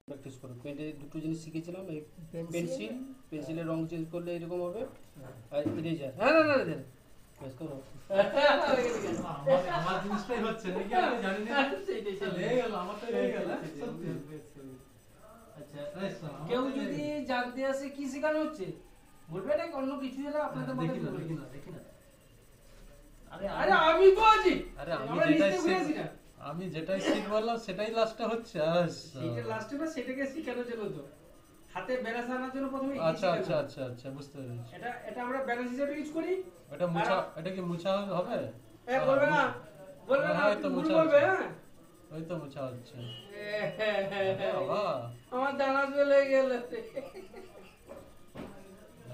Practice করো। পেন্টে দুটো জিনিস শিখেছিলাম, এই পেন্সিলের রং চেঞ্জ করলে এরকম হবে, আর ইরেজার। হ্যাঁ না না না বেশ করো। আমার জিনিসটাই হচ্ছে নাকি আমি জানি না। সেইটাই লেগে গেল, আমারটাই লেগে গেল। সত্যি। আচ্ছা, কেউ যদি জানতে আসে কি শেখানো হচ্ছে, বলবে না অন্য কিছু যেটা আপনাদের মধ্যে দেখি না। আরে আমি তো আছি। আরে আমি না যেটাই শিখবলাম সেটাই লাস্টে হচ্ছে। সেটা লাস্টে না, সেটাকে শেখানোর জন্য তো হাতে ব্যালেন্স আনার জন্য প্রথমে আচ্ছা বুঝতে পেরেছি। এটা আমরা ব্যালেন্স হিসেবে ইউজ করি। এটা কি মুছা হবে? বলবে না হ্যাঁ তো মুছা বলবে। হচ্ছে। হ্যাঁ ওই তো মুছা হচ্ছে। বাবা আমার দানা চলে গেল।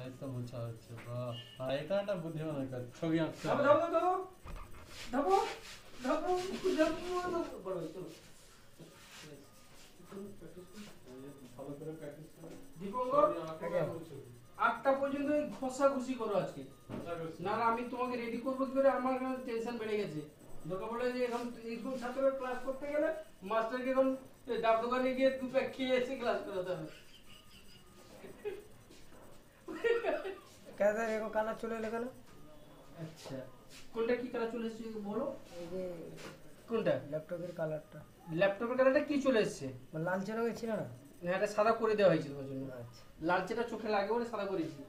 এই তো মুছা হচ্ছে। বাহ, আর এটা একটা বুদ্ধিমানের কাজ। ছবি আঁকতে হবে। ধরো বড় চলো। ভালো করে প্র্যাকটিস করো। দীপঙ্কর 8টা পর্যন্ত ঘষাঘষি করো আজকে। না না আমি তোমাকে রেডি করবো কি করে, আমার এখন টেনশন বেড়ে গেছে। দরকার বলে যে এখন এইরকম ছাত্রের ক্লাস করতে গেলে মাস্টারকে এখন ডাব দোকানে গিয়ে 2 প্যাক খেয়ে এসে ক্লাস করাতে হবে। कैसा देखो काला चले लगा ना। আচ্ছা কোনটা কি কালার চলে এসেছে বলো? এই যে কোনটা ল্যাপটপের কালারটা, ল্যাপটপের কালারটা কি চলে এসেছে? মানে লালচে রঙের ছিল না? না এটা সাদা করে দেওয়া হয়েছিল তোমার জন্য। আচ্ছা লালচেটা চোখে লাগে বলে সাদা করেছি।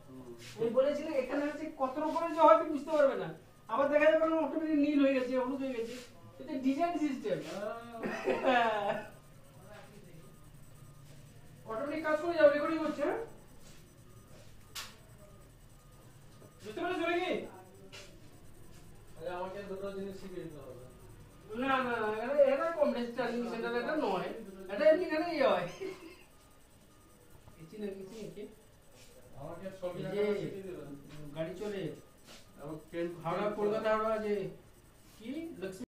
আমি বলেছিলাম এখানে হচ্ছে কত রকমের যে হয়তো বুঝতে পারবে না, আবার দেখা যাবে অটোমেটিক নীল হয়ে গেছে, হলুদ হয়ে গেছে। এটা ডিজাইন সিস্টেম, অটোমেটিক কাজ করে যাবে। রেকর্ডিং হচ্ছে, হ্যাঁ বুঝতে পেরেছো নাকি? আরে আমাকে দুটো জিনিস শিখিয়ে দিতে হবে। না না এটা কমপ্লেক্স ট্রেনিং সেন্টার এটা নয়, এটা এমনি এখানে ইয়ে হয়। কিছু না আমাকে ছবি এই আঁকা যে শিখিয়ে দিবেন। গাড়ি চলে এবং পেন হাওড়া কলকাতা হাওড়া যে কি লক্ষ্মী